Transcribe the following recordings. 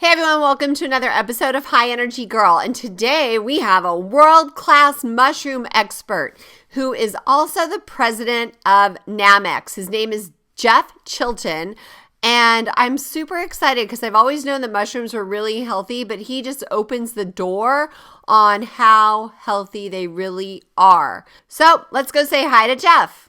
Hey everyone, welcome to another episode of High Energy Girl. And today we have a world-class mushroom expert who is also the president of Namex. His name is Jeff Chilton. And I'm super excited because I've always known that mushrooms were really healthy, but he just opens the door on how healthy they really are. So let's go say hi to Jeff.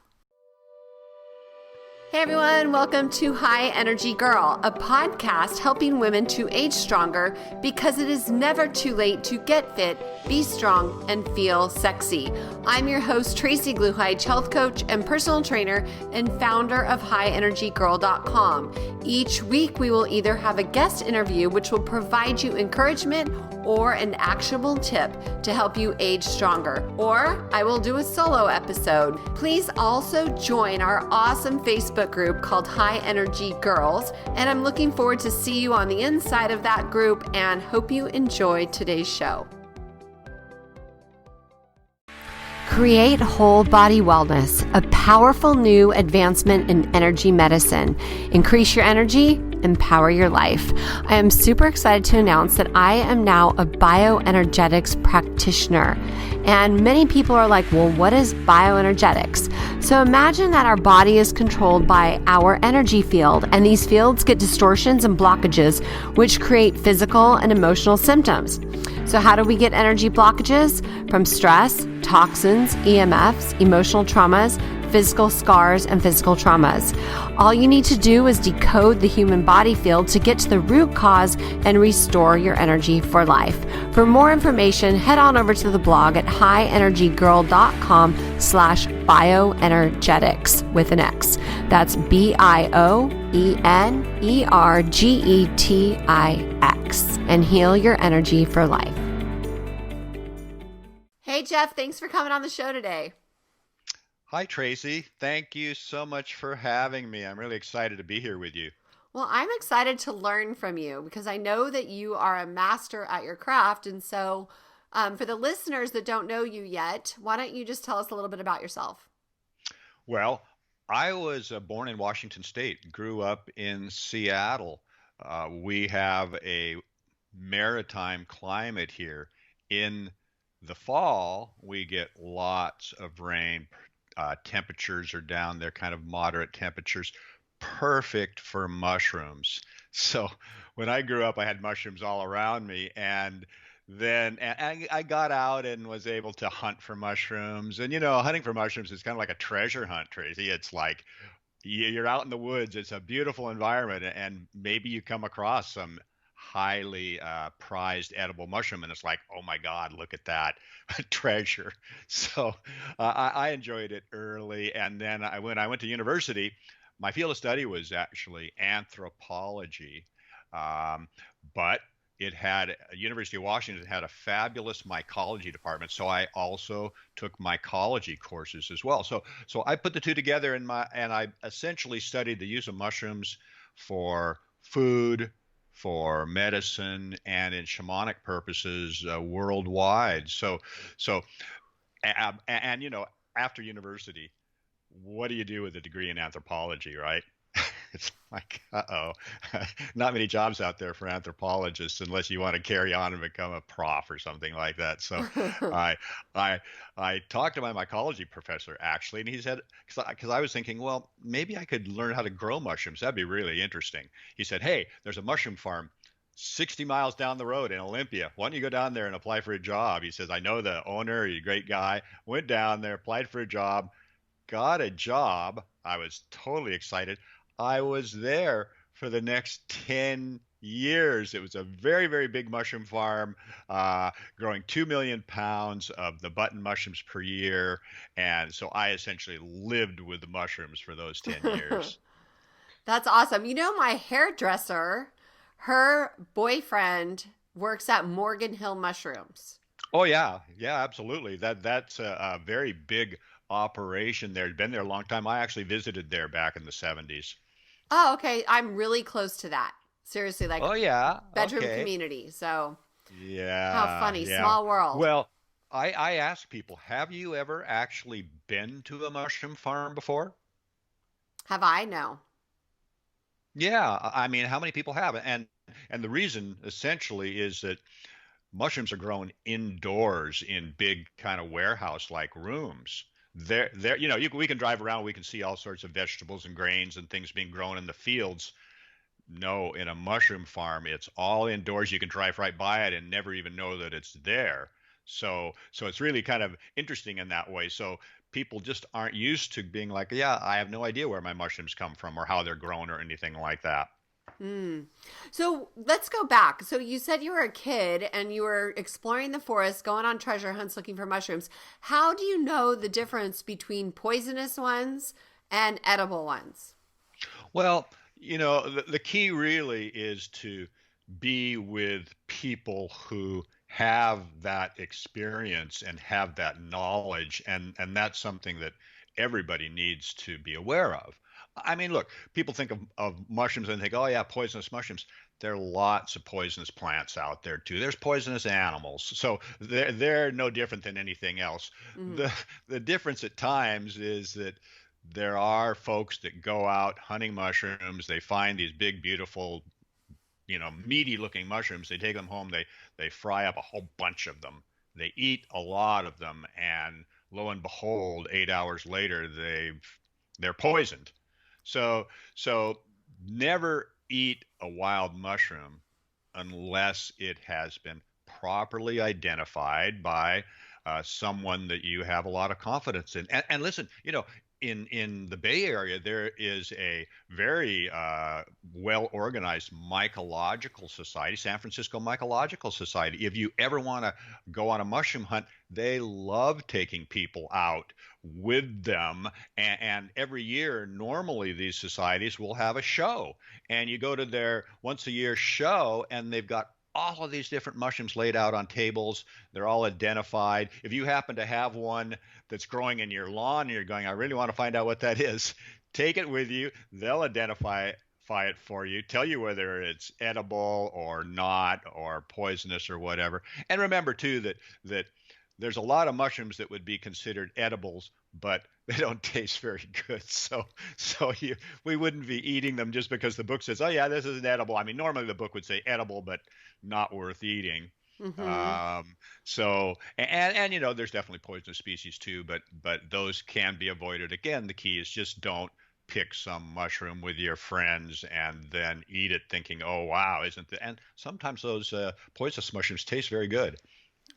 Hey everyone, welcome to High Energy Girl, a podcast helping women to age stronger because it is never too late to get fit, be strong, and feel sexy. I'm your host, Tracy Gluhide, health coach and personal trainer and founder of highenergygirl.com. Each week, we will either have a guest interview, which will provide you encouragement or an actionable tip to help you age stronger, or I will do a solo episode. Please also join our awesome Facebook group called High Energy Girls, and I'm looking forward to see you on the inside of that group and hope you enjoy today's show. Create Whole Body Wellness, a powerful new advancement in energy medicine. Increase your energy, empower your life. I am super excited to announce that I am now a bioenergetics practitioner. And many people are like, well, what is bioenergetics? So imagine that our body is controlled by our energy field, and these fields get distortions and blockages, which create physical and emotional symptoms. So how do we get energy blockages? From stress, toxins, EMFs, emotional traumas, physical scars, and physical traumas. All you need to do is decode the human body field to get to the root cause and restore your energy for life. For more information, head on over to the blog at highenergygirl.com/bioenergetics with an X. That's BIOENERGETIX, and heal your energy for life. Hey Jeff, thanks for coming on the show today. Hi, Tracy. Thank you so much for having me. I'm really excited to be here with you. Well, I'm excited to learn from you because I know that you are a master at your craft. And so for the listeners that don't know you yet, why don't you just tell us a little bit about yourself? Well, I was born in Washington State, grew up in Seattle. We have a maritime climate here. In the fall, we get lots of rain. Temperatures are down there, kind of moderate temperatures, perfect for mushrooms. So when I grew up, I had mushrooms all around me, and then I got out and was able to hunt for mushrooms. And hunting for mushrooms is kind of like a treasure hunt, Tracy. It's like you're out in the woods. It's a beautiful environment, and maybe you come across some highly prized edible mushroom, and it's like, oh my God, look at that treasure. So I enjoyed it early, and then when I went to university, my field of study was actually anthropology, but University of Washington had a fabulous mycology department, so I also took mycology courses as well. So I put the two together and I essentially studied the use of mushrooms for food, for medicine, and in shamanic purposes worldwide. After university, what do you do with a degree in anthropology, right? It's like, not many jobs out there for anthropologists unless you want to carry on and become a prof or something like that. So I I talked to my mycology professor actually, and he said, because I was thinking, well, maybe I could learn how to grow mushrooms. That'd be really interesting. He said, hey, there's a mushroom farm 60 miles down the road in Olympia. Why don't you go down there and apply for a job? He says, I know the owner, he's a great guy. Went down there, applied for a job, got a job. I was totally excited. I was there for the next 10 years. It was a very, very big mushroom farm, growing 2 million pounds of the button mushrooms per year. And so I essentially lived with the mushrooms for those 10 years. That's awesome. My hairdresser, her boyfriend works at Morgan Hill Mushrooms. Oh, yeah. Yeah, absolutely. That's a very big operation there. Been there a long time. I actually visited there back in the 70s. Oh, okay. I'm really close to that. Seriously, like Oh, yeah. bedroom Okay. community. So how Yeah. funny. Yeah. Small world. Well, I ask people, have you ever actually been to a mushroom farm before? Have I? No. Yeah. I mean, how many people have? And and the reason essentially is that mushrooms are grown indoors in big kind of warehouse like rooms. We can drive around, we can see all sorts of vegetables and grains and things being grown in the fields. No, in a mushroom farm, it's all indoors. You can drive right by it and never even know that it's there. So it's really kind of interesting in that way. So people just aren't used to being like, yeah, I have no idea where my mushrooms come from or how they're grown or anything like that. Mm. So let's go back. So you said you were a kid and you were exploring the forest, going on treasure hunts looking for mushrooms. How do you know the difference between poisonous ones and edible ones? Well, the key really is to be with people who have that experience and have that knowledge, and that's something that everybody needs to be aware of. I mean, look, people think of mushrooms and think, oh yeah, poisonous mushrooms. There are lots of poisonous plants out there too. There's poisonous animals, so they're no different than anything else. Mm-hmm. The difference at times is that there are folks that go out hunting mushrooms. They find these big, beautiful, meaty looking mushrooms. They take them home. They fry up a whole bunch of them. They eat a lot of them, and lo and behold, 8 hours later, they're poisoned. So never eat a wild mushroom unless it has been properly identified by someone that you have a lot of confidence in. And listen, in the Bay Area, there is a very well organized mycological society, San Francisco Mycological Society. If you ever want to go on a mushroom hunt, they love taking people out with them. And every year, normally these societies will have a show. And you go to their once a year show, and they've got all of these different mushrooms laid out on tables. They're all identified. If you happen to have one that's growing in your lawn and you're going, I really want to find out what that is, take it with you. They'll identify it for you, tell you whether it's edible or not, or poisonous or whatever. And remember too that there's a lot of mushrooms that would be considered edibles, but they don't taste very good. So we wouldn't be eating them just because the book says, oh yeah, this is an edible. I mean, normally the book would say edible, but not worth eating. Mm-hmm. So there's definitely poisonous species too, but those can be avoided. Again, the key is just don't pick some mushroom with your friends and then eat it thinking, oh wow, isn't it? And sometimes those poisonous mushrooms taste very good.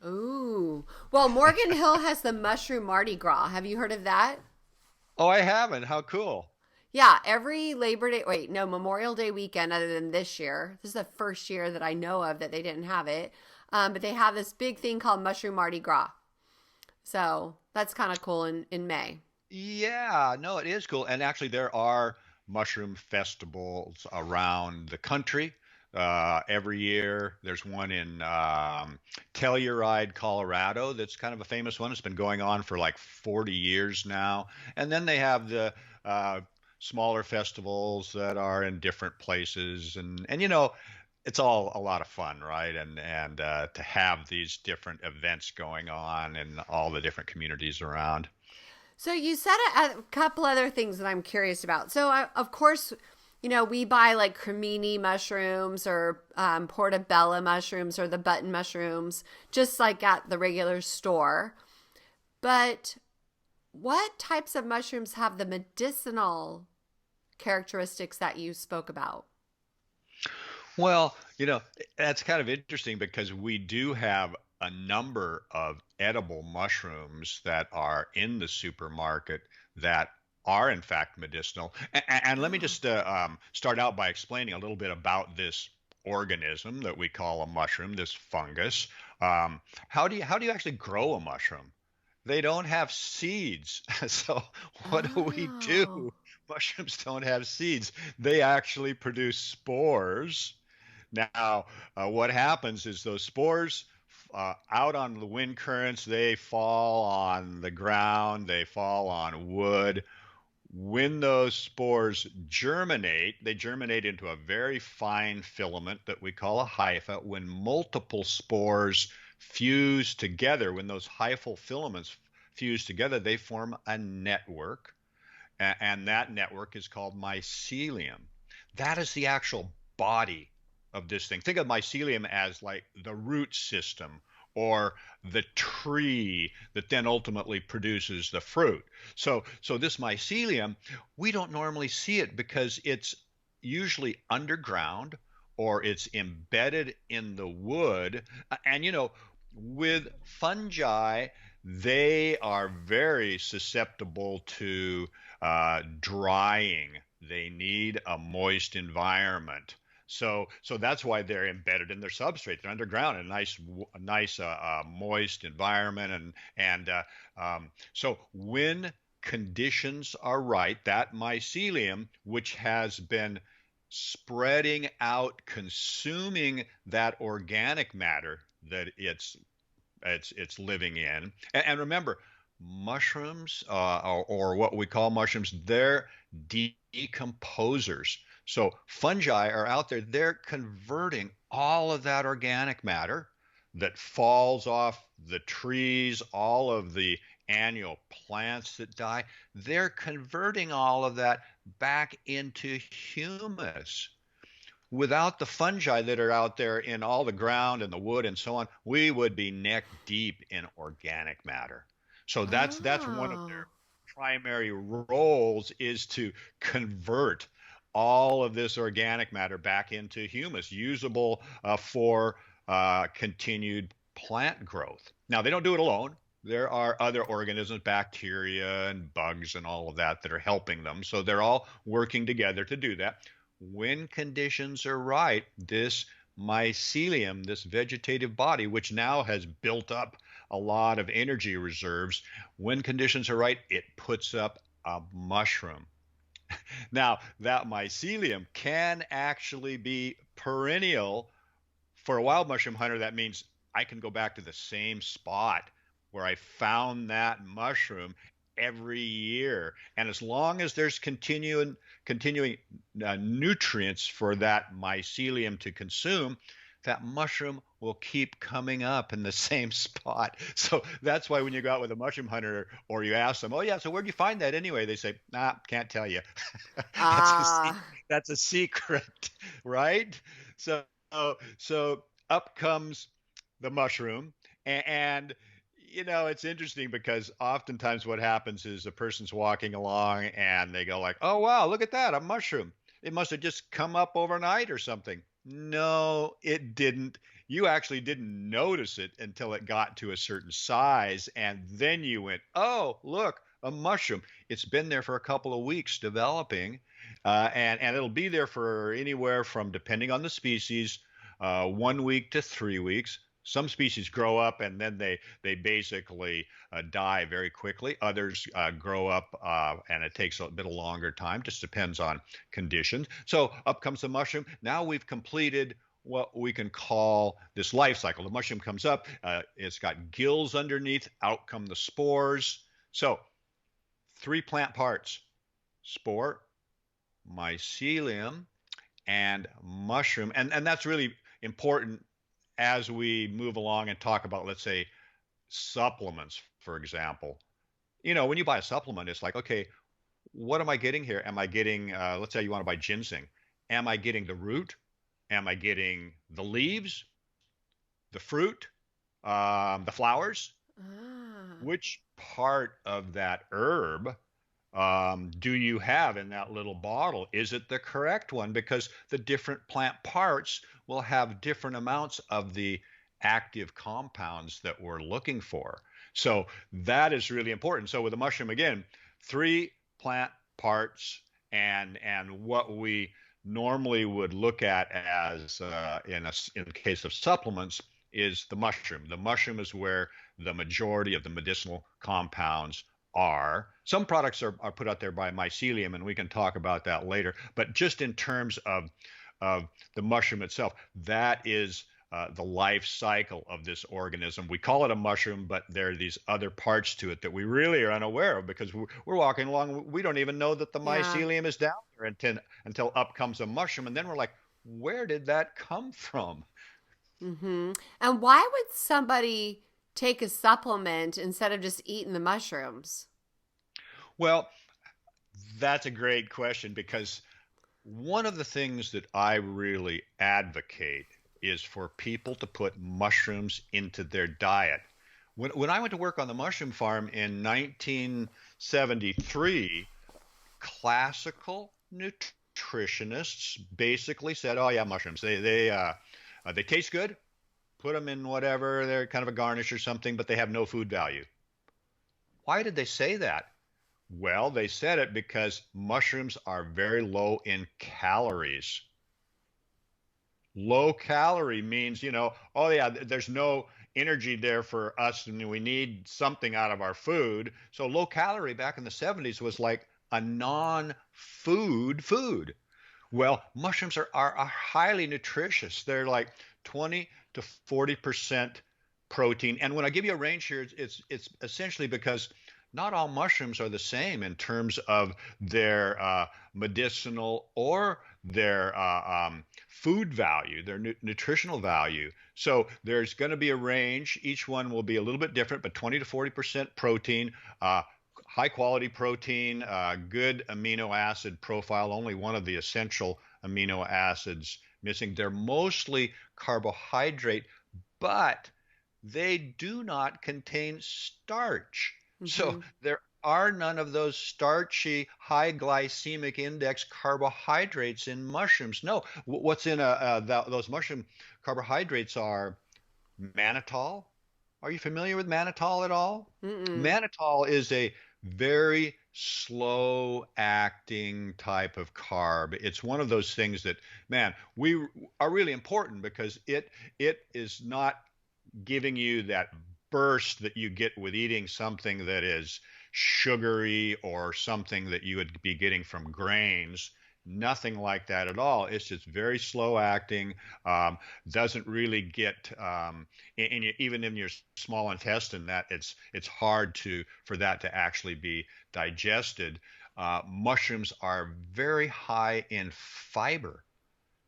Ooh. Well, Morgan Hill has the mushroom Mardi Gras. Have you heard of that? Oh, I haven't. How cool. Yeah, every Memorial Day weekend, other than this year. This is the first year that I know of that they didn't have it. But they have this big thing called Mushroom Mardi Gras. So that's kind of cool in May. Yeah, no, it is cool. And actually, there are mushroom festivals around the country. Every year, there's one in Telluride, Colorado, that's kind of a famous one. It's been going on for like 40 years now. And then they have the smaller festivals that are in different places, and it's all a lot of fun, right? And to have these different events going on in all the different communities around. So you said a couple other things that I'm curious about. So of course, we buy like cremini mushrooms or portobello mushrooms or the button mushrooms, just like at the regular store. But what types of mushrooms have the medicinal characteristics that you spoke about? Well, that's kind of interesting because we do have a number of edible mushrooms that are in the supermarket that are in fact medicinal. And let me just start out by explaining a little bit about this organism that we call a mushroom, this fungus. How do you actually grow a mushroom? They don't have seeds. So what do we Oh. do? Mushrooms don't have seeds. They actually produce spores. Now, what happens is those spores out on the wind currents, they fall on the ground, they fall on wood. When those spores germinate, they germinate into a very fine filament that we call a hypha. When multiple spores fuse together, when those hyphal filaments fuse together, they form a network, and that network is called mycelium. That is the actual body of this thing. Think of mycelium as like the root system or the tree that then ultimately produces the fruit. So this mycelium, we don't normally see it because it's usually underground or it's embedded in the wood. And with fungi, they are very susceptible to drying. They need a moist environment. So that's why they're embedded in their substrate. They're underground in a nice moist environment, so when conditions are right, that mycelium, which has been spreading out, consuming that organic matter that it's living in. And remember, mushrooms, or what we call mushrooms, they're decomposers. So fungi are out there, they're converting all of that organic matter that falls off the trees, all of the annual plants that die. They're converting all of that back into humus. Without the fungi that are out there in all the ground and the wood and so on, we would be neck deep in organic matter. So that's one of Oh. their primary roles, is to convert all of this organic matter back into humus, usable for continued plant growth. Now, they don't do it alone. There are other organisms, bacteria and bugs and all of that, that are helping them. So they're all working together to do that. When conditions are right, this mycelium, this vegetative body, which now has built up a lot of energy reserves, when conditions are right, it puts up a mushroom. Now, that mycelium can actually be perennial. For a wild mushroom hunter, that means I can go back to the same spot where I found that mushroom every year. And as long as there's continuing nutrients for that mycelium to consume, that mushroom will keep coming up in the same spot. So that's why when you go out with a mushroom hunter or you ask them, "Oh yeah, so where'd you find that anyway?" They say, "Nah, can't tell you." that's a se- Ah. that's a secret, right? So so up comes the mushroom, and it's interesting because oftentimes what happens is a person's walking along and they go like, "Oh wow, look at that, a mushroom. It must have just come up overnight or something." No, it didn't. You actually didn't notice it until it got to a certain size, and then you went, "Oh, look, a mushroom. It's been there for a couple of weeks developing, and it'll be there for anywhere from, depending on the species, 1 week to 3 weeks. Some species grow up and then they basically die very quickly. Others grow up and it takes a bit of longer time. Just depends on conditions. So up comes the mushroom. Now we've completed what we can call this life cycle. The mushroom comes up. It's got gills underneath. Out come the spores. So 3 plant parts: spore, mycelium, and mushroom. And that's really important as we move along and talk about, let's say, supplements, for example. When you buy a supplement, it's like, okay, what am I getting here? Am I getting, let's say you want to buy ginseng. Am I getting the root? Am I getting the leaves, the fruit, the flowers? Ah. Which part of that herb do you have in that little bottle? Is it the correct one? Because the different plant parts will have different amounts of the active compounds that we're looking for. So that is really important. So with the mushroom, again, 3 plant parts, and what we normally would look at as in the case of supplements is the mushroom. The mushroom is where the majority of the medicinal compounds are. Some products are put out there by mycelium, and we can talk about that later. But just in terms of the mushroom itself, that is the life cycle of this organism. We call it a mushroom, but there are these other parts to it that we really are unaware of because we're walking along. We don't even know that the Yeah. mycelium is down there until up comes a mushroom. And then we're like, where did that come from? Mm-hmm. And why would somebody take a supplement instead of just eating the mushrooms? Well, that's a great question because One of the things that I really advocate is for people to put mushrooms into their diet. When I went to work on the mushroom farm in 1973, classical nutritionists basically said, "Oh yeah, mushrooms. They taste good. Put them in whatever. They're kind of a garnish or something, but they have no food value." Why did they say that? Well, they said it because mushrooms are very low in calories. Low calorie means, oh yeah, there's no energy there for us and we need something out of our food. So low calorie back in the 70s was like a non-food food. Well, mushrooms are highly nutritious. They're like 20 to 40% protein. And when I give you a range here, it's essentially because not all mushrooms are the same in terms of their medicinal or their food value, their nutritional value. So there's going to be a range. Each one will be a little bit different, but 20 to 40% protein, high quality protein, good amino acid profile, only one of the essential amino acids missing. They're mostly carbohydrate, but they do not contain starch. So Mm-hmm. there are none of those starchy, high glycemic index carbohydrates in mushrooms. No, what's in those mushroom carbohydrates are mannitol. Are you familiar with mannitol at all? Mm-mm. Mannitol is a very slow acting type of carb. It's one of those things that, man, we are really important because it is not giving you that burst that you get with eating something that is sugary or something that you would be getting from grains. Nothing like that at all. It's just very slow acting. Doesn't really get even in your small intestine. That it's hard to for that to actually be digested. Mushrooms are very high in fiber,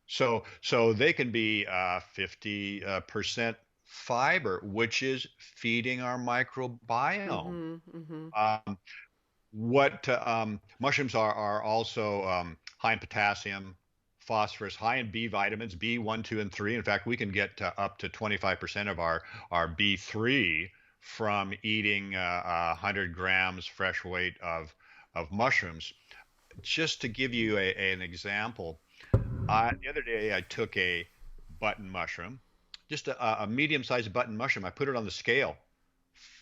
so they can be 50% fiber, which is feeding our microbiome. Mm-hmm. Mm-hmm. Um, what mushrooms are also high in potassium, phosphorus, high in B vitamins, B1, 2, and 3. In fact, we can get up to 25% of our B3 from eating 100 grams fresh weight of mushrooms. Just to give you an example, the other day I took a button mushroom, just a medium-sized button mushroom. I put it on the scale.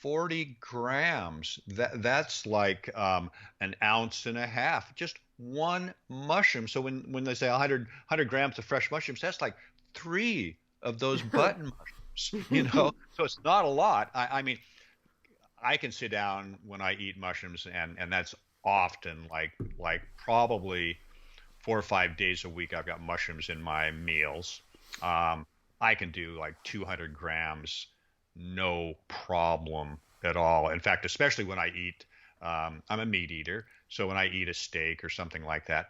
40 grams. That's like an ounce and a half. Just one mushroom. So when they say 100 grams of fresh mushrooms, that's like three of those button mushrooms. So it's not a lot. I mean, I can sit down when I eat mushrooms, and that's often like probably 4 or 5 days a week. I've got mushrooms in my meals. Um, I can do like 200 grams, no problem at all. In fact, especially when I eat, I'm a meat eater. So when I eat a steak or something like that,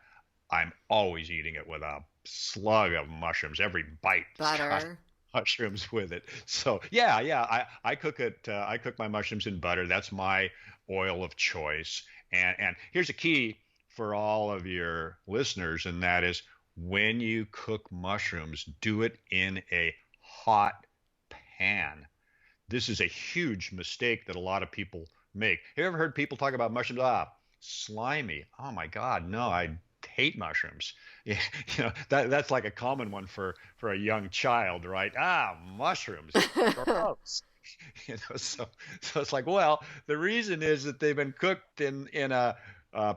I'm always eating it with a slug of mushrooms. Every bite's got Butter. mushrooms with it. So yeah, I cook it. I cook my mushrooms in butter. That's my oil of choice. And here's a key for all of your listeners, and that is when you cook mushrooms, do it in a hot pan. This is a huge mistake that a lot of people make. Have you ever heard people talk about mushrooms? Slimy. Oh my God, no, I hate mushrooms. Yeah, that's like a common one for a young child, right? Mushrooms, gross. So it's like, well, the reason is that they've been cooked in a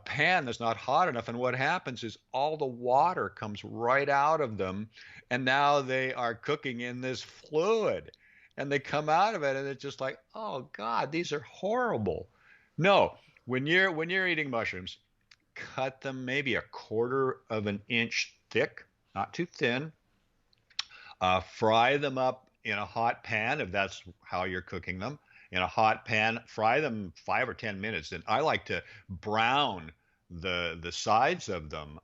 pan that's not hot enough, and what happens is all the water comes right out of them, and now they are cooking in this fluid, and they come out of it, and it's just like, oh God, these are horrible. No, when you're eating mushrooms, cut them maybe a quarter of an inch thick, not too thin. Fry them up in a hot pan if that's how you're cooking them. In a hot pan, fry them 5 or 10 minutes. And I like to brown the sides of them.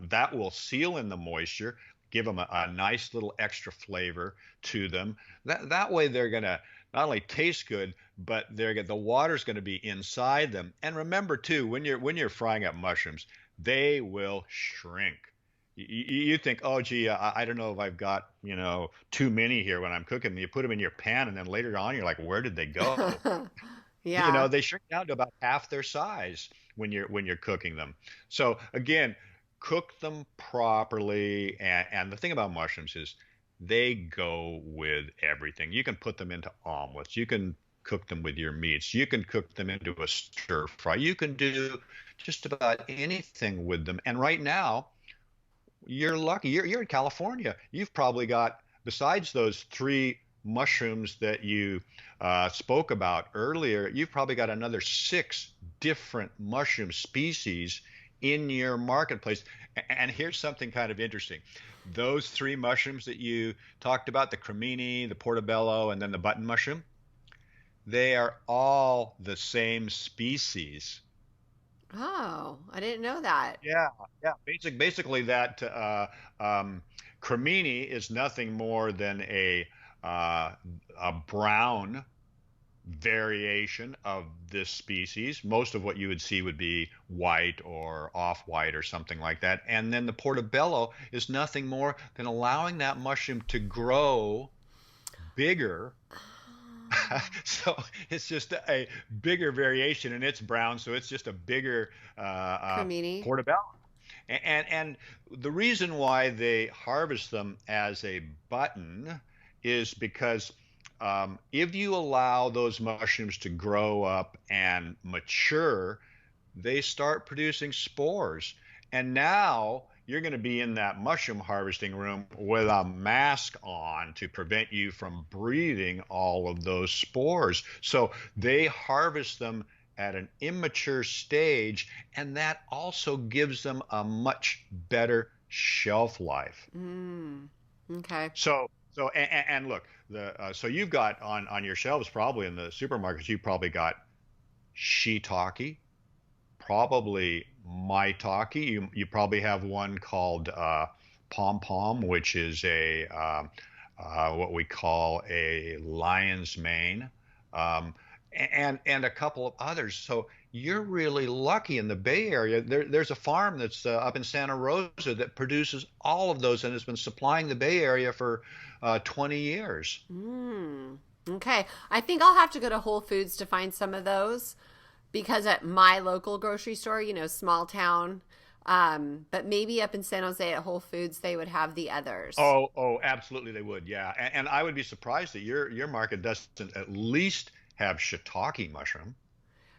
That will seal in the moisture, give them a nice little extra flavor to them. That way they're gonna not only taste good, but the water's going to be inside them. And remember too, when you're frying up mushrooms, they will shrink. You think, oh, gee, I don't know if I've got, too many here when I'm cooking them. You put them in your pan, and then later on, you're like, where did they go? Yeah. They shrink down to about half their size when you're cooking them. So again, cook them properly. And the thing about mushrooms is they go with everything. You can put them into omelets. You can cook them with your meats. You can cook them into a stir fry. You can do just about anything with them. And right now, you're lucky. You're in California. You've probably got, besides those three mushrooms that you spoke about earlier, you've probably got another six different mushroom species in your marketplace. And here's something kind of interesting. Those three mushrooms that you talked about, the cremini, the portobello, and then the button mushroom, they are all the same species. Oh, I didn't know that. Yeah, yeah. Basically, that cremini is nothing more than a brown variation of this species. Most of what you would see would be white or off-white or something like that. And then the portobello is nothing more than allowing that mushroom to grow bigger. So it's just a bigger variation, and it's brown, so it's just a bigger Cremini. portobello. And the reason why they harvest them as a button is because if you allow those mushrooms to grow up and mature, they start producing spores. And now you're going to be in that mushroom harvesting room with a mask on to prevent you from breathing all of those spores. So they harvest them at an immature stage, and that also gives them a much better shelf life. Mm, okay. And look, so you've got on your shelves, probably in the supermarkets, you've probably got shiitake, probably maitake. You probably have one called pom pom, which is a what we call a lion's mane, um, and a couple of others. So you're really lucky in the Bay Area. There's a farm that's up in Santa Rosa that produces all of those and has been supplying the Bay Area for 20 years. Mm, okay. I think I'll have to go to Whole Foods to find some of those because at my local grocery store, small town, but maybe up in San Jose at Whole Foods, they would have the others. Oh, absolutely they would. Yeah, and I would be surprised that your market doesn't at least have shiitake mushroom.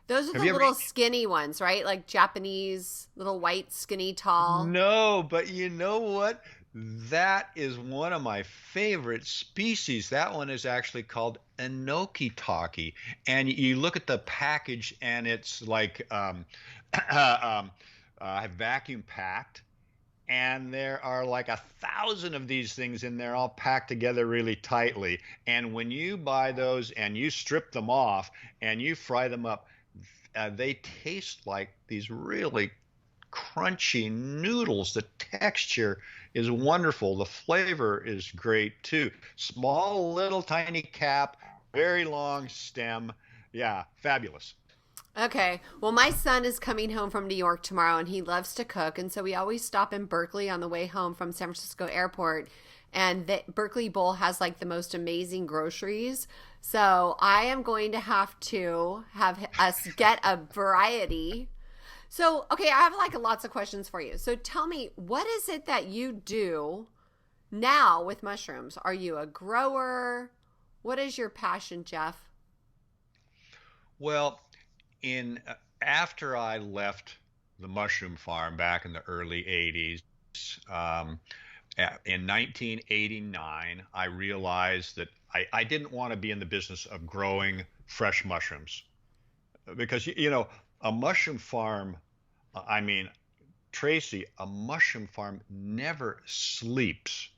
Those are Have the you ever little eaten? skinny ones, right? Like Japanese, little white, skinny, tall. No, but you know what? That is one of my favorite species. That one is actually called Enoki Taki. And you look at the package and it's like um, vacuum packed. And there are like 1,000 of these things in there, all packed together really tightly. And when you buy those and you strip them off and you fry them up, they taste like these really crunchy noodles. The texture is wonderful. The flavor is great too. Small, little, tiny cap, very long stem. Yeah, fabulous. Okay. Well, my son is coming home from New York tomorrow and he loves to cook. And so we always stop in Berkeley on the way home from San Francisco Airport. And the Berkeley Bowl has like the most amazing groceries. So I am going to have to have us get a variety. So, okay, I have like lots of questions for you. So tell me, what is it that you do now with mushrooms? Are you a grower? What is your passion, Jeff? Well, in after I left the mushroom farm back in the early 80s, um, in 1989, I realized that I didn't want to be in the business of growing fresh mushrooms because a mushroom farm, I mean, Tracy, a mushroom farm never sleeps.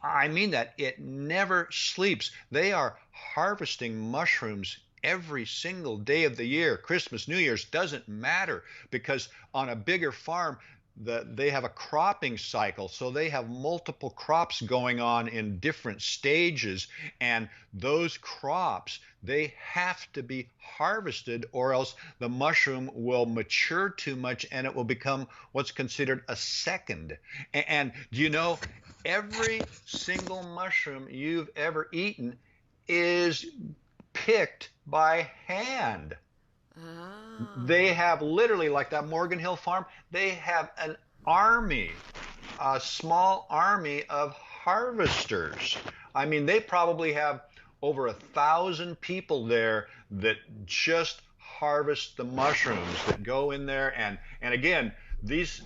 I mean that it never sleeps. They are harvesting mushrooms every single day of the year. Christmas, New Year's doesn't matter because on a bigger farm, they have a cropping cycle, so they have multiple crops going on in different stages, and those crops, they have to be harvested, or else the mushroom will mature too much and it will become what's considered a second. And do you know, every single mushroom you've ever eaten is picked by hand. Oh. They have literally, like that Morgan Hill farm, they have an army, a small army of harvesters. I mean, they probably have over 1,000 people there that just harvest the mushrooms that go in there. And again, these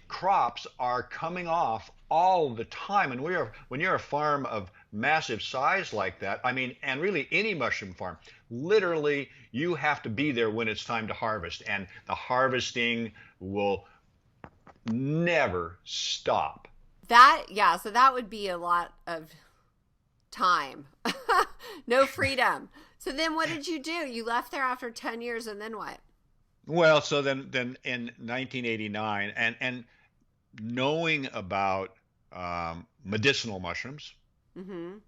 crops are coming off all the time. And when you're a farm of massive size like that, I mean, and really any mushroom farm, literally you have to be there when it's time to harvest, and the harvesting will never stop. Yeah, so that would be a lot of time. No freedom. So then what did you do? You left there after 10 years, and then what? Well, so then in 1989, and knowing about medicinal mushrooms, Mm-hmm.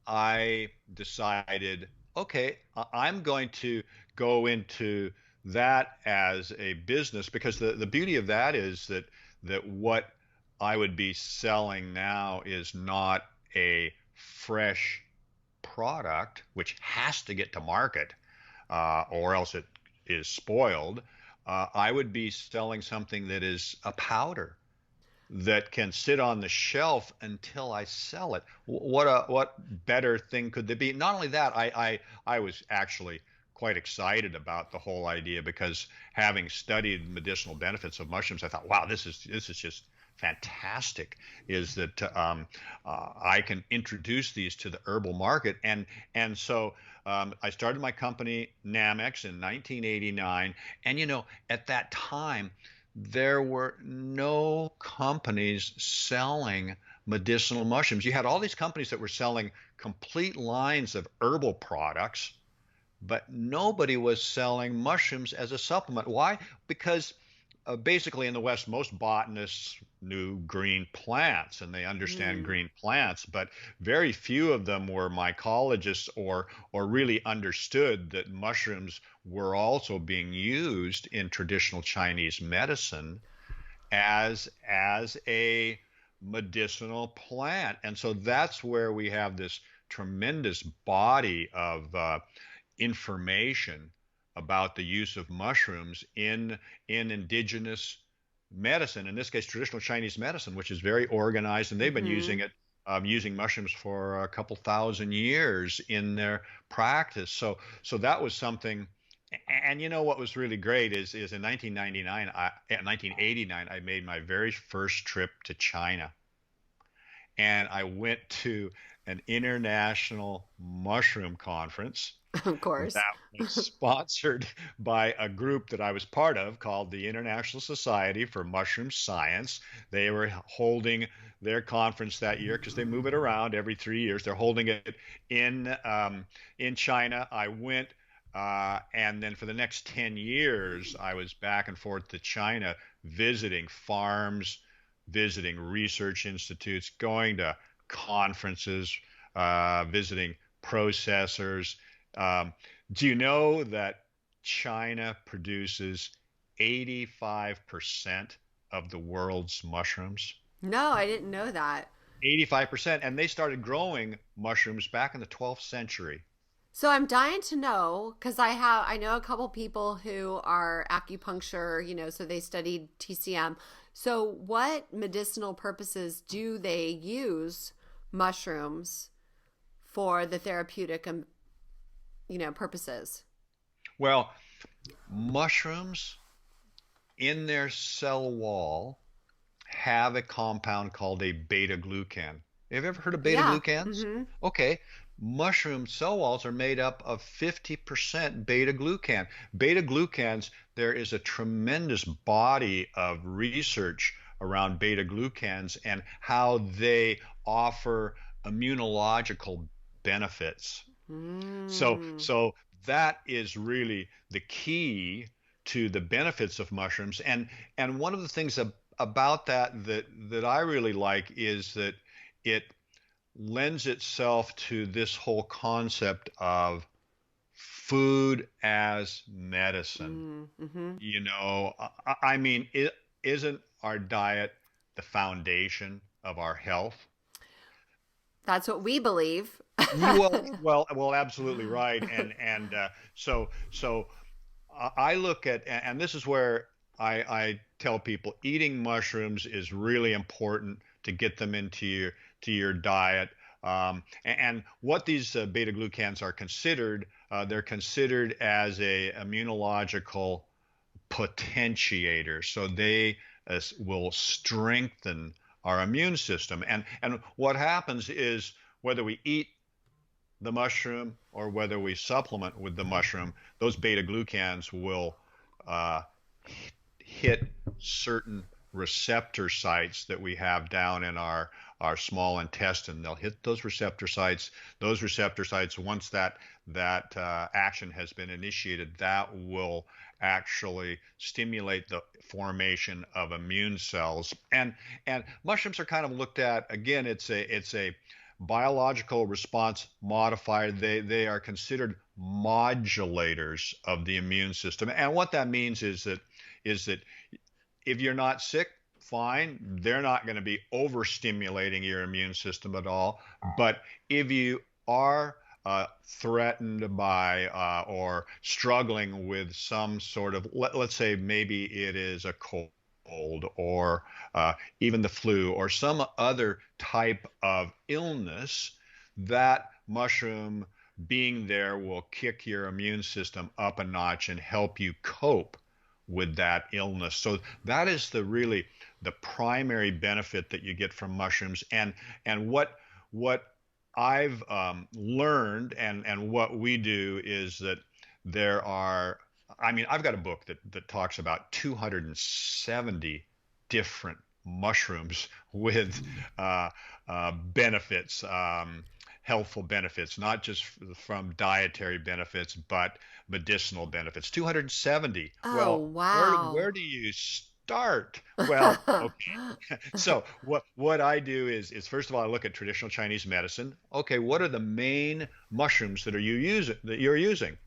I decided, okay, I'm going to go into that as a business, because the beauty of that is that what I would be selling now is not a fresh product, which has to get to market, or else it is spoiled. I would be selling something that is a powder that can sit on the shelf until I sell it. What better thing could there be? Not only that, I was actually quite excited about the whole idea, because having studied medicinal benefits of mushrooms, I thought, wow, this is just fantastic. Is that I can introduce these to the herbal market, and so I started my company Namex in 1989, and at that time there were no companies selling medicinal mushrooms. You had all these companies that were selling complete lines of herbal products, but nobody was selling mushrooms as a supplement. Why? Because basically in the West, most botanists knew green plants and they understand Mm. green plants, but very few of them were mycologists or really understood that mushrooms were also being used in traditional Chinese medicine as a medicinal plant. And so that's where we have this tremendous body of information about the use of mushrooms in indigenous medicine, in this case traditional Chinese medicine, which is very organized, and they've been Mm-hmm. using it, using mushrooms for a couple thousand years in their practice. So that was something. And what was really great is in 1989, I made my very first trip to China, and I went to an international mushroom conference Of course. that was sponsored by a group that I was part of called the International Society for Mushroom Science. They were holding their conference that year because they move it around every 3 years. They're holding it in China. I went, and then for the next 10 years, I was back and forth to China, visiting farms, visiting research institutes, going to conferences, visiting processors. Um, do you know that China produces 85% of the world's mushrooms? No, I didn't know that. 85%. And they started growing mushrooms back in the 12th century. So I'm dying to know because I know a couple people who are acupuncture, so they studied TCM. So what medicinal purposes do they use mushrooms for the therapeutic purposes? Well, mushrooms in their cell wall have a compound called a beta glucan. Have you ever heard of beta Yeah. glucans? Mm-hmm. Okay. Mushroom cell walls are made up of 50% beta glucan. Beta glucans, there is a tremendous body of research around beta glucans and how they offer immunological benefits. So, Mm. so that is really the key to the benefits of mushrooms. And one of the things about that I really like is that it lends itself to this whole concept of food as medicine. Mm-hmm. I mean, it isn't our diet the foundation of our health? That's what we believe. Absolutely right. So I look at, and this is where I tell people eating mushrooms is really important to get them into your diet. And what these beta glucans are considered, they're considered as a immunological potentiator. So they will strengthen our immune system. And what happens is whether we eat the mushroom or whether we supplement with the mushroom, those beta glucans will uh, hit certain receptor sites that we have down in our small intestine. They'll hit those receptor sites. Those receptor sites, once that action has been initiated, that will actually stimulate the formation of immune cells. And mushrooms are kind of looked at again. It's a biological response modifier. They are considered modulators of the immune system. And what that means is that if you're not sick, fine. They're not going to be overstimulating your immune system at all. But if you are threatened by or struggling with some sort of, let's say maybe it is a cold or even the flu or some other type of illness, that mushroom being there will kick your immune system up a notch and help you cope with that illness. So that is the primary benefit that you get from mushrooms. And what I've learned and what we do is that there are, I mean, I've got a book that talks about 270 different mushrooms with benefits, healthful benefits, not just from dietary benefits, but medicinal benefits. 270. Oh, Well, where wow. where do you start? Well, okay. So what I do is first of all I look at traditional Chinese medicine. Okay, what are the main mushrooms that you're using?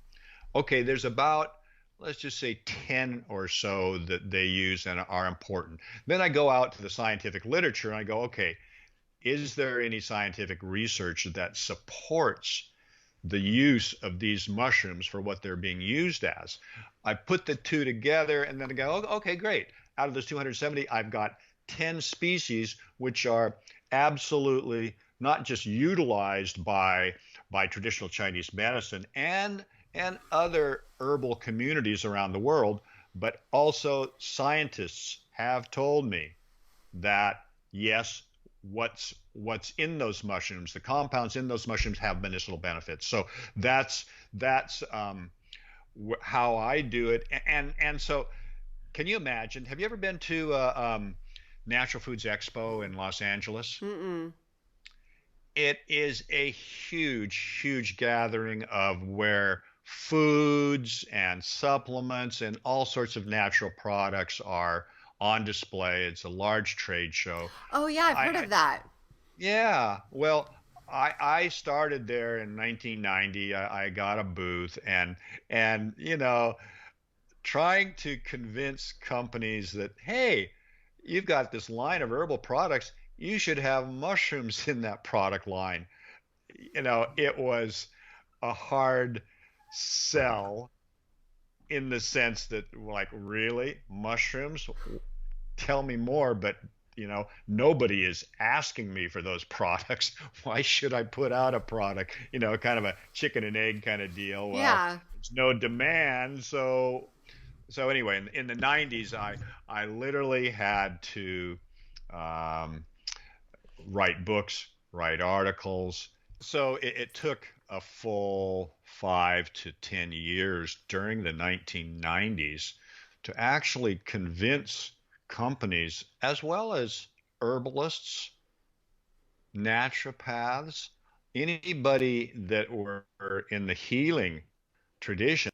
Okay, there's about, let's just say 10 or so that they use and are important. Then I go out to the scientific literature and I go, okay, is there any scientific research that supports the use of these mushrooms for what they're being used as? I put the two together and then I go, "Oh, okay, great. Out of those 270, I've got 10 species which are absolutely not just utilized by traditional Chinese medicine and other herbal communities around the world, but also scientists have told me that yes, what's in those mushrooms, the compounds in those mushrooms have medicinal benefits. So that's how I do it. And so, can you imagine? Have you ever been to Natural Foods Expo in Los Angeles? Mm-mm. It is a huge gathering of where foods and supplements and all sorts of natural products are on display. It's a large trade show. Oh, yeah, I've heard I of that. Yeah, well, I started there in 1990. I got a booth and trying to convince companies that hey, you've got this line of herbal products, you should have mushrooms in that product line. It was a hard sell in the sense that like really mushrooms? Tell me more, but nobody is asking me for those products. Why should I put out a product? Kind of a chicken and egg kind of deal. Well, Yeah. there's no demand, so anyway, in the 90s, I literally had to um, write books, write articles. So it took a full 5 to 10 years during the 1990s to actually convince companies as well as herbalists, naturopaths, anybody that were in the healing traditions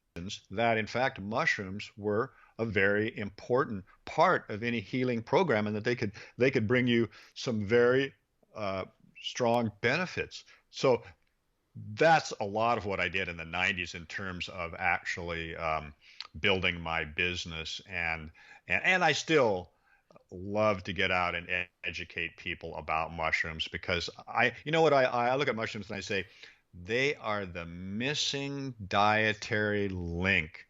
that in fact mushrooms were a very important part of any healing program, and that they could bring you some very uh, strong benefits. So that's a lot of what I did in the 90s in terms of actually building my business, and I still love to get out and educate people about mushrooms, because you know what, I look at mushrooms and I say they are the missing dietary link.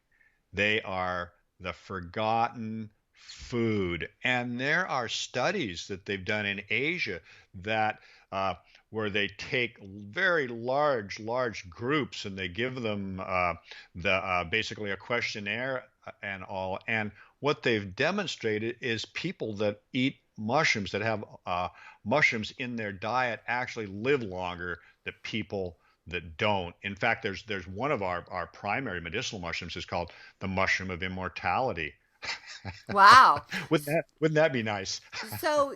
They are the forgotten food. And there are studies that they've done in Asia that where they take very large groups, and they give them basically a questionnaire and all. And what they've demonstrated is people that eat mushrooms, that have mushrooms in their diet, actually live longer than people that don't. In fact, there's one of our primary medicinal mushrooms is called the mushroom of immortality. Wow. Wouldn't that be nice? So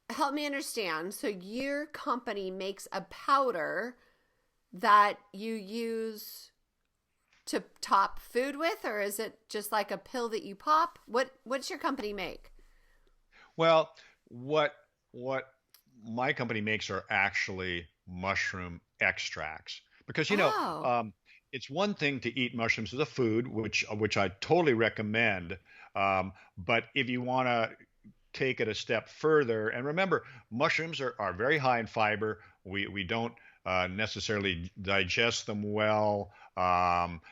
help me understand. So your company makes a powder that you use to top food with, or is it just like a pill that you pop? What's your company make? Well, what my company makes are actually mushroom extracts, because Oh. it's one thing to eat mushrooms as a food, which I totally recommend. But if you want to take it a step further, and remember, mushrooms are very high in fiber. We don't necessarily digest them well.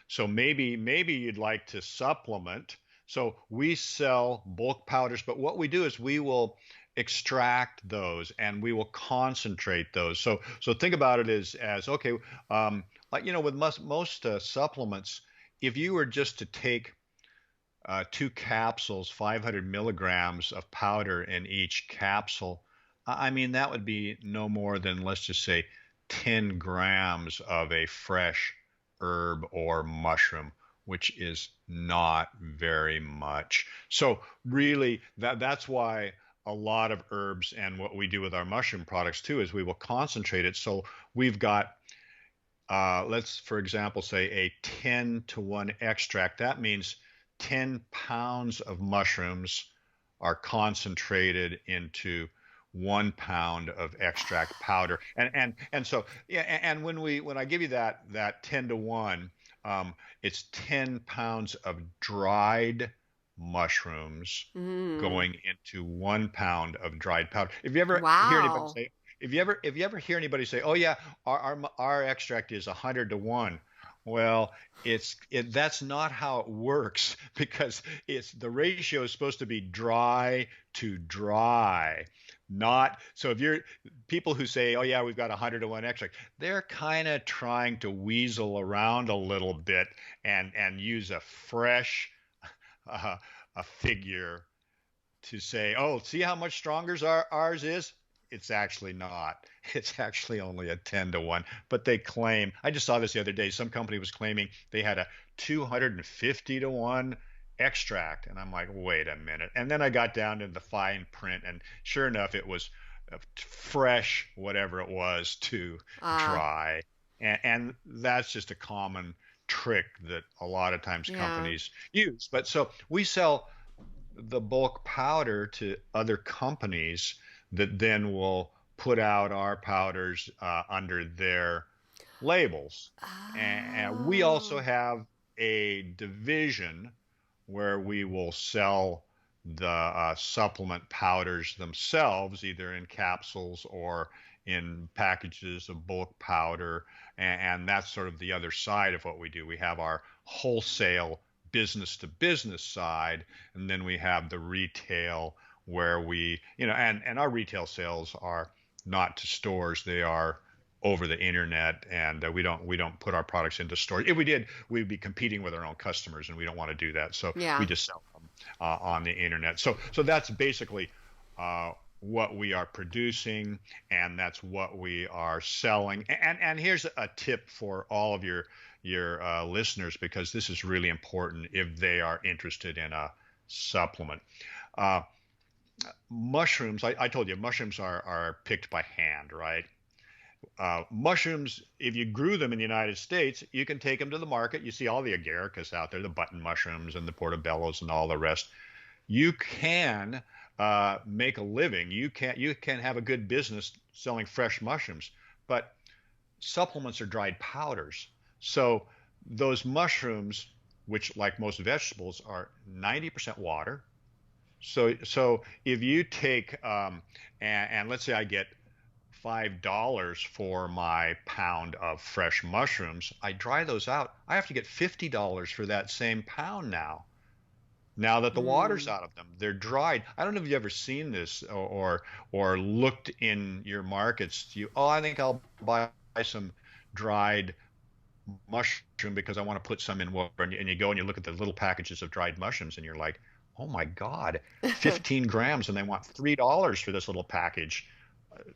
So maybe you'd like to supplement. So we sell bulk powders, but what we do is we will extract those and we will concentrate those. So think about it as okay, like with most supplements, if you were just to take two capsules, 500 milligrams of powder in each capsule, I mean, that would be no more than, let's just say, 10 grams of a fresh herb or mushroom, which is not very much. So really, that's why a lot of herbs, and what we do with our mushroom products too, is we will concentrate it. So we've got, let's, for example, say a 10-to-1 extract. That means 10 pounds of mushrooms are concentrated into 1 pound of extract powder. And so yeah, and when I give you that 10-to-1, it's 10 pounds of dried mushrooms Mm. going into 1 pound of dried powder. If you ever hear anybody Wow. say, if you ever hear anybody say, "Oh yeah, our extract is 100-to-1," well, that's not how it works, because it's the ratio is supposed to be dry to dry, not so. If you're people who say, "Oh yeah, we've got 100-to-1 extract," they're kind of trying to weasel around a little bit and use a fresh uh, a figure to say, "Oh, see how much stronger ours is." It's actually not. It's actually only a 10-to-1. But they claim, I just saw this the other day, some company was claiming they had a 250-to-1 extract. And I'm like, wait a minute. And then I got down to the fine print, and sure enough, it was fresh, whatever it was, to Ah, dry. And that's just a common trick that a lot of times yeah. companies use. But so we sell the bulk powder to other companies that then will put out our powders under their labels. And we also Oh. have a division where we will sell the supplement powders themselves, either in capsules or in packages of bulk powder. And that's sort of the other side of what we do. We have our wholesale business to business side, and then we have the retail where and our retail sales are not to stores, they are over the internet, and we don't put our products into stores. If we did, we'd be competing with our own customers, and we don't want to do that. So we Yeah. just sell them on the internet. So that's basically what we are producing, and that's what we are selling. And here's a tip for all of your listeners, because this is really important if they are interested in a supplement. Uh, Mushrooms, I told you, mushrooms are picked by hand, right? Mushrooms, if you grew them in the United States, you can take them to the market. You see all the Agaricus out there, the button mushrooms and the portobellos and all the rest. You can make a living. You can have a good business selling fresh mushrooms, but supplements are dried powders. So those mushrooms, which like most vegetables are 90% water. So if you take and let's say I get $5 for my pound of fresh mushrooms, I dry those out. I have to get $50 for that same pound now. Now that the water's Mm. out of them, they're dried. I don't know if you've ever seen this or looked in your markets. I think I'll buy some dried mushroom because I want to put some in water. And you go and you look at the little packages of dried mushrooms, and you're like, oh my God, 15 grams, and they want $3 for this little package.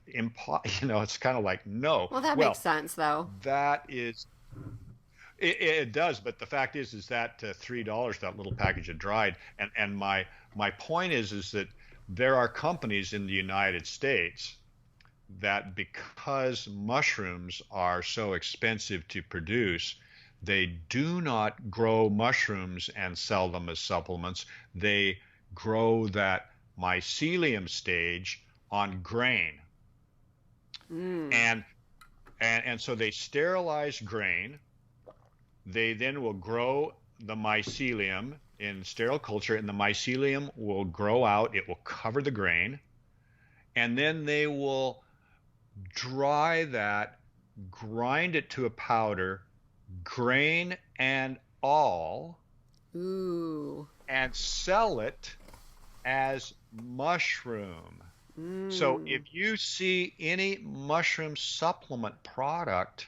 It's kind of like, no. Well, that Well, makes sense, though. that is it does, but the fact is that $3, that little package of dried, and my point is that there are companies in the United States that because mushrooms are so expensive to produce, they do not grow mushrooms and sell them as supplements. They grow that mycelium stage on grain, Mm. and so they sterilize grain. They then will grow the mycelium in sterile culture, and the mycelium will grow out. It will cover the grain, and then they will dry that, grind it to a powder, grain and all, Ooh. and sell it as mushroom. So Mm. if you see any mushroom supplement product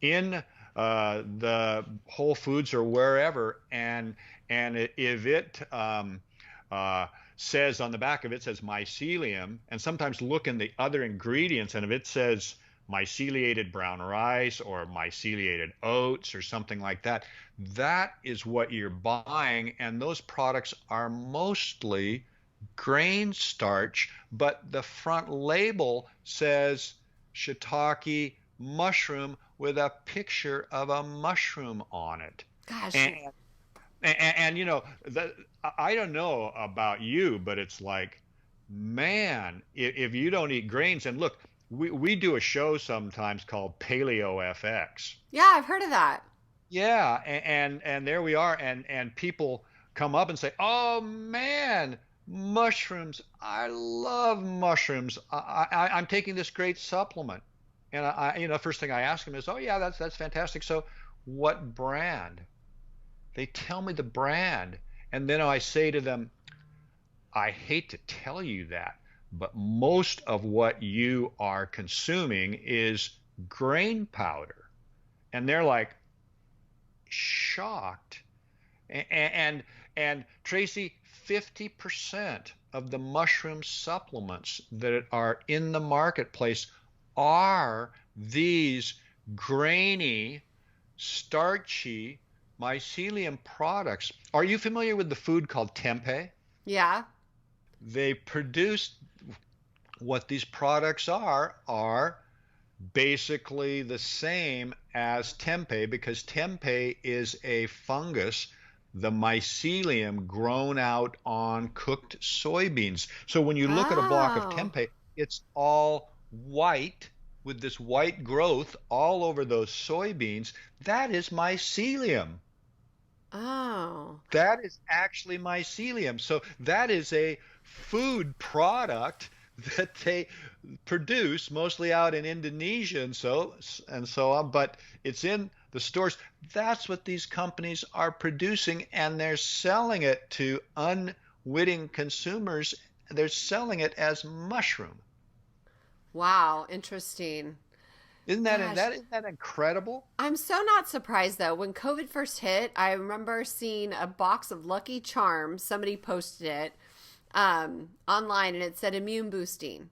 in the Whole Foods or wherever, if it says on the back of it says mycelium, and sometimes look in the other ingredients, and if it says myceliated brown rice or myceliated oats or something like that, that is what you're buying, and those products are mostly grain starch, but the front label says shiitake mushroom with a picture of a mushroom on it. Gosh. And and I don't know about you, but it's like, man, if you don't eat grains, and look, we do a show sometimes called Paleo FX. Yeah, I've heard of that. Yeah, and there we are, and people come up and say, "Oh man, mushrooms! I love mushrooms. I'm taking this great supplement." And first thing I ask them is, "Oh yeah, that's fantastic. So, what brand?" They tell me the brand, and then I say to them, "I hate to tell you that, but most of what you are consuming is grain powder." And they're like, shocked. And Tracy, 50% of the mushroom supplements that are in the marketplace are these grainy, starchy mycelium products. Are you familiar with the food called tempeh? Yeah. They produce what these products are basically the same as tempeh, because tempeh is a fungus, the mycelium grown out on cooked soybeans. So when you look at a block of Oh. tempeh, it's all white with this white growth all over those soybeans. That is mycelium. Oh. That is actually mycelium. So that is a food product that they produce mostly out in Indonesia and so on, but it's in the stores. That's what these companies are producing, and they're selling it to unwitting consumers. They're selling it as mushroom. Wow. Interesting. Isn't that Gosh. isn't that incredible? I'm so not surprised though. When COVID first hit, I remember seeing a box of Lucky Charms. Somebody posted it online and it said immune boosting.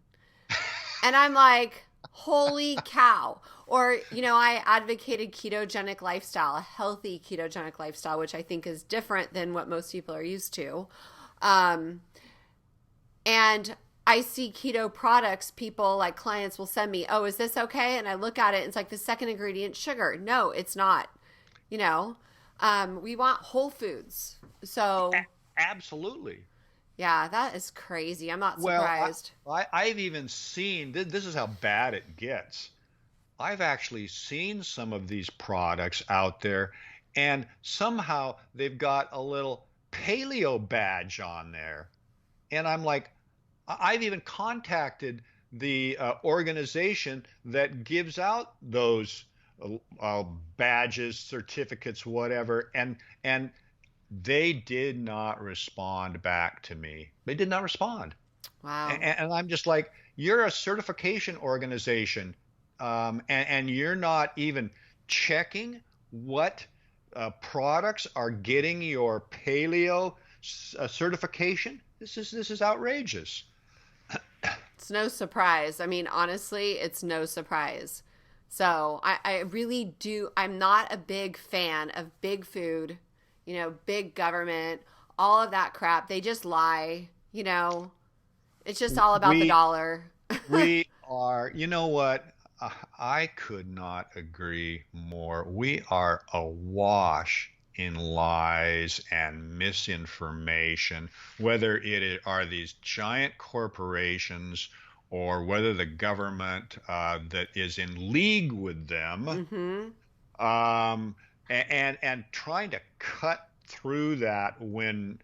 And I'm like, holy cow. Or, I advocated ketogenic lifestyle, a healthy ketogenic lifestyle, which I think is different than what most people are used to. Um, and I see keto products, people like clients will send me, oh, is this okay? And I look at it and it's like the second ingredient, sugar. No, it's not. You know, we want whole foods. So, Absolutely. yeah, that is crazy. I'm not Well, surprised. I've even seen, this is how bad it gets. I've actually seen some of these products out there, and somehow they've got a little paleo badge on there. And I'm like, I've even contacted the organization that gives out those badges, certificates, whatever, and they did not respond back to me. They did not respond. Wow. And I'm just like, you're a certification organization, and you're not even checking what products are getting your paleo certification. This is outrageous. It's no surprise. I mean, honestly, it's no surprise. So I really do. I'm not a big fan of big food, big government, all of that crap. They just lie, it's just all about the We dollar. we are, you know what? I could not agree more. We are awash in lies and misinformation, whether are these giant corporations or whether the government that is in league with them, Mm-hmm. and trying to cut through that when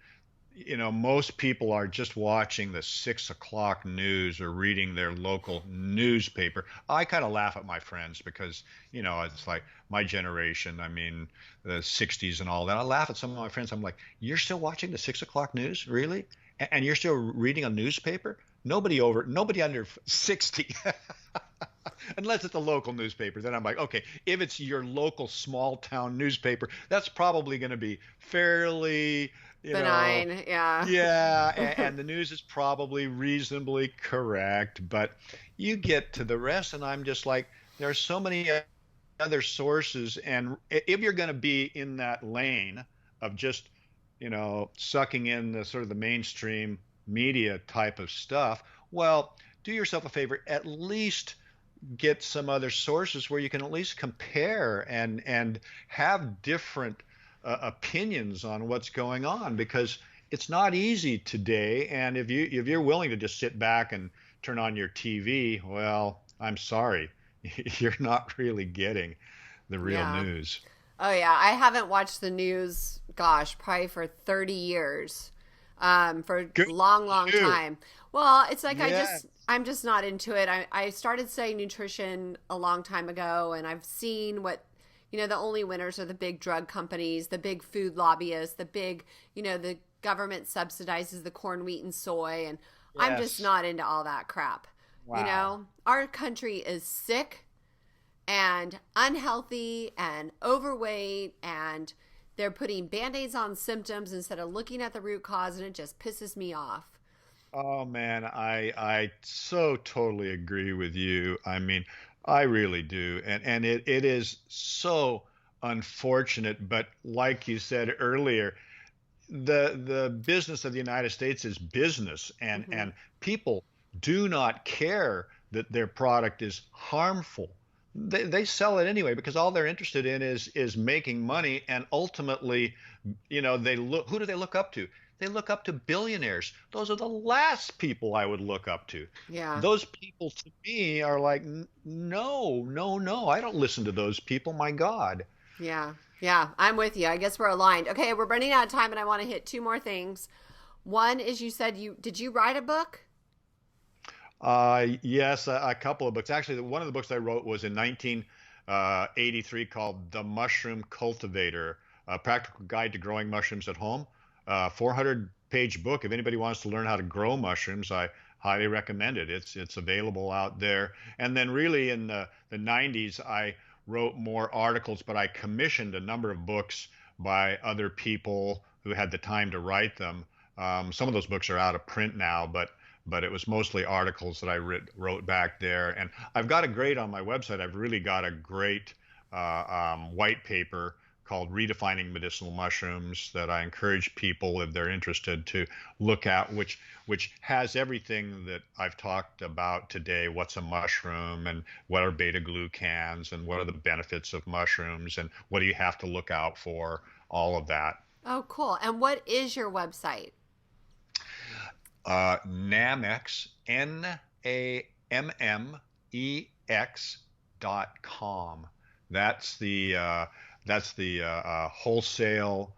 most people are just watching the 6 o'clock news or reading their local newspaper. I kind of laugh at my friends because, it's like my generation, I mean, the 60s and all that. I laugh at some of my friends. I'm like, you're still watching the 6 o'clock news? Really? And you're still reading a newspaper? Nobody under 60. Unless it's a local newspaper, then I'm like, okay, if it's your local small town newspaper, that's probably going to be fairly, Benign. Yeah. yeah, and the news is probably reasonably correct, but you get to the rest, and I'm just like, there are so many other sources, and if you're going to be in that lane of just, sucking in the sort of the mainstream media type of stuff, well, do yourself a favor, at least get some other sources where you can at least compare and have different opinions on what's going on, because it's not easy today. And if you're willing to just sit back and turn on your TV, well, I'm sorry, you're not really getting the real Yeah. news. Oh yeah, I haven't watched the news, gosh, probably for 30 years. For a Good long, long for you. time. Well, it's like Yes. I'm just not into it. I started studying nutrition a long time ago, and I've seen what, the only winners are the big drug companies, the big food lobbyists, the big, the government subsidizes the corn, wheat, and soy, and I'm just Yes. not into all that crap. Wow. Our country is sick and unhealthy and overweight, and they're putting band-aids on symptoms instead of looking at the root cause, and it just pisses me off. Oh man, I so totally agree with you. I mean, I really do. And it is so unfortunate, but like you said earlier, the business of the United States is business, Hmm. and people do not care that their product is harmful. They sell it anyway because all they're interested in is making money, and ultimately, they look, who do they look up to? They look up to billionaires. Those are the last people I would look up to. Yeah. Those people to me are like, no, no, no, I don't listen to those people. My God. Yeah. Yeah. I'm with you. I guess we're aligned. Okay, we're running out of time, and I want to hit two more things. One is, you said you write a book? Yes, a couple of books. Actually, one of the books I wrote was in 1983 called The Mushroom Cultivator, A Practical Guide to Growing Mushrooms at Home. 400-page book. If anybody wants to learn how to grow mushrooms, I highly recommend it. It's available out there. And then really in the 90s, I wrote more articles, but I commissioned a number of books by other people who had the time to write them. Some of those books are out of print now, but it was mostly articles that I wrote back there. And I've got a great on my website. I've really got a great white paper called Redefining Medicinal Mushrooms that I encourage people, if they're interested, to look at, which has everything that I've talked about today. What's a mushroom, and what are beta glucans, and what are the benefits of mushrooms, and what do you have to look out for, all of that. Oh, cool. And what is your website? Namex, NAMMEX.com. That's the wholesale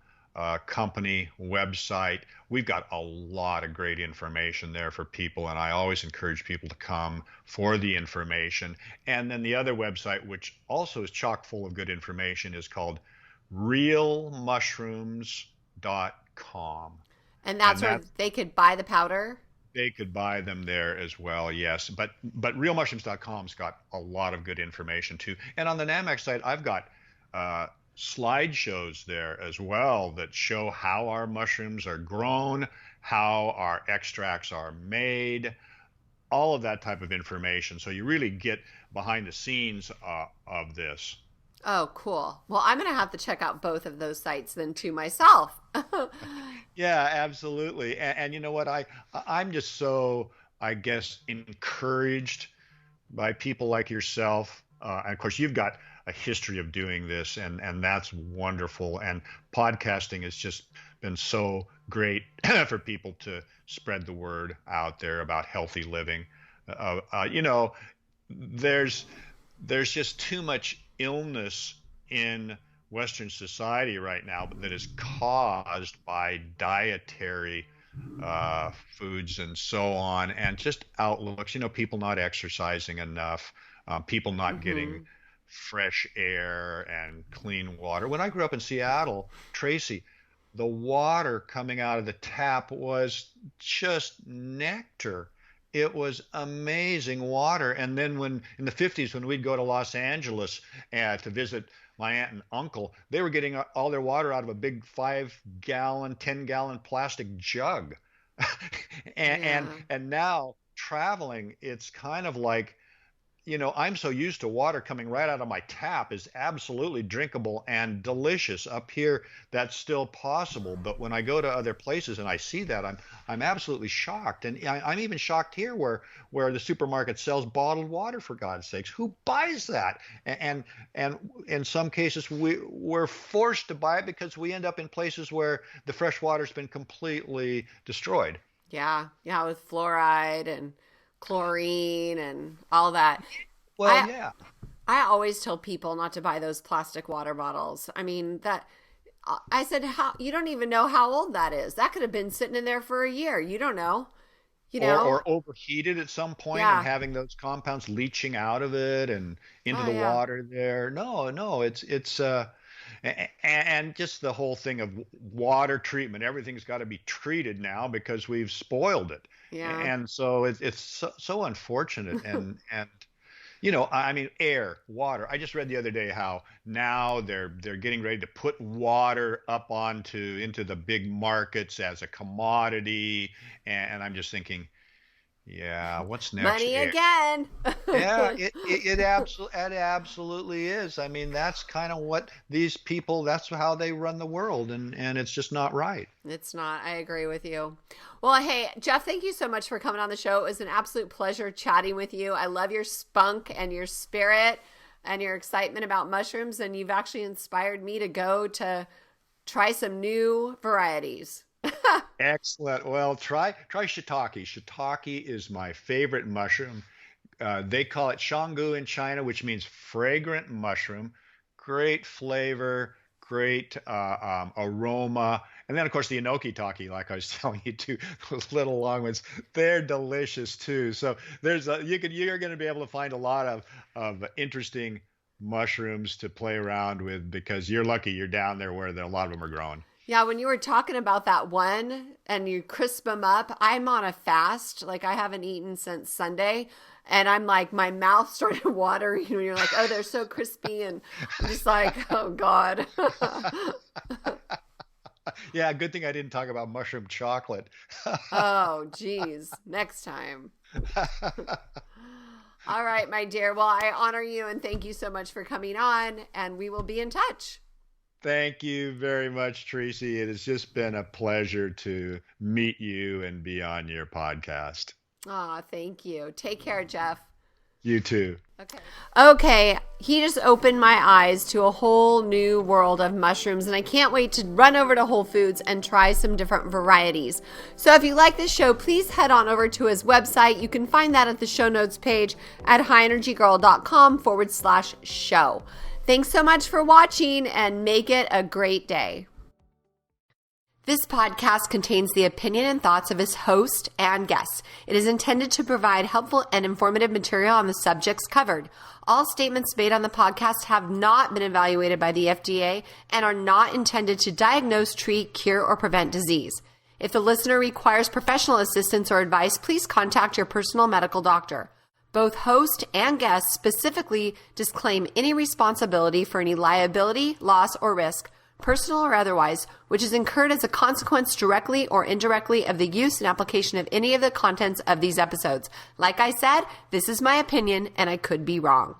company website. We've got a lot of great information there for people, and I always encourage people to come for the information. And then the other website, which also is chock full of good information, is called realmushrooms.com. And that's where they could buy the powder? They could buy them there as well, yes. But realmushrooms.com's got a lot of good information too. And on the Namex site, I've got slideshows there as well that show how our mushrooms are grown, how our extracts are made, all of that type of information. So you really get behind the scenes of this. Oh, cool. Well, I'm going to have to check out both of those sites then too myself. Yeah, absolutely. And you know what? I'm just so, I guess, encouraged by people like yourself. And of course, you've got a history of doing this, and that's wonderful. And podcasting has just been so great for people to spread the word out there about healthy living. You know, there's just too much illness in Western society right now that is caused by dietary foods and so on, and just outlooks. You know, people not exercising enough, people not getting fresh air and clean water. When I grew up in Seattle, Tracy, the water coming out of the tap was just nectar. It was amazing water. And then when in the 50s, when we'd go to Los Angeles to visit my aunt and uncle, they were getting all their water out of a big 5-gallon, 10-gallon plastic jug. and now traveling, it's kind of like, you know, I'm so used to water coming right out of my tap is absolutely drinkable and delicious. Up here, that's still possible. But when I go to other places and I see that, I'm absolutely shocked. And I'm even shocked here where the supermarket sells bottled water, for God's sakes. Who buys that? And in some cases, we're forced to buy it because we end up in places where the fresh water's been completely destroyed. Yeah, with fluoride and chlorine and all that. Well, yeah. I always tell people not to buy those plastic water bottles. I mean, I said, how you don't even know how old that is. That could have been sitting in there for a year. You don't know. You know, or overheated at some point and having those compounds leaching out of it and into the water there. No, it's and just the whole thing of water treatment. Everything's got to be treated now because we've spoiled it. Yeah. And so it's so unfortunate. And you know, I mean, air, water. I just read the other day how now they're getting ready to put water up into the big markets as a commodity. And I'm just thinking, yeah, what's next? Money again. Yeah, it absolutely is. I mean, that's kind of what these people, that's how they run the world, and it's just not right. It's not. I agree with you. Well, hey, Jeff, thank you so much for coming on the show. It was an absolute pleasure chatting with you. I love your spunk and your spirit and your excitement about mushrooms, and you've actually inspired me to go to try some new varieties. Excellent. Well, try shiitake. Shiitake is my favorite mushroom. They call it shangu in China, which means fragrant mushroom. Great flavor, great aroma. And then, of course, the enoki take, like I was telling you, too, those little long ones, they're delicious, too. So you're going to be able to find a lot of interesting mushrooms to play around with, because you're lucky you're down there where a lot of them are growing. Yeah, when you were talking about that one and you crisp them up, I'm on a fast. Like, I haven't eaten since Sunday. And I'm like, my mouth started watering. And you're like, oh, they're so crispy. And I'm just like, oh, God. Yeah, good thing I didn't talk about mushroom chocolate. Oh, geez. Next time. All right, my dear. Well, I honor you and thank you so much for coming on. And we will be in touch. Thank you very much, Tracy. It has just been a pleasure to meet you and be on your podcast. Aw, thank you. Take care, Jeff. You too. Okay, he just opened my eyes to a whole new world of mushrooms, and I can't wait to run over to Whole Foods and try some different varieties. So if you like this show, please head on over to his website. You can find that at the show notes page at highenergygirl.com/show. Thanks so much for watching, and make it a great day. This podcast contains the opinion and thoughts of its host and guests. It is intended to provide helpful and informative material on the subjects covered. All statements made on the podcast have not been evaluated by the FDA and are not intended to diagnose, treat, cure, or prevent disease. If the listener requires professional assistance or advice, please contact your personal medical doctor. Both host and guest specifically disclaim any responsibility for any liability, loss, or risk, personal or otherwise, which is incurred as a consequence directly or indirectly of the use and application of any of the contents of these episodes. Like I said, this is my opinion and I could be wrong.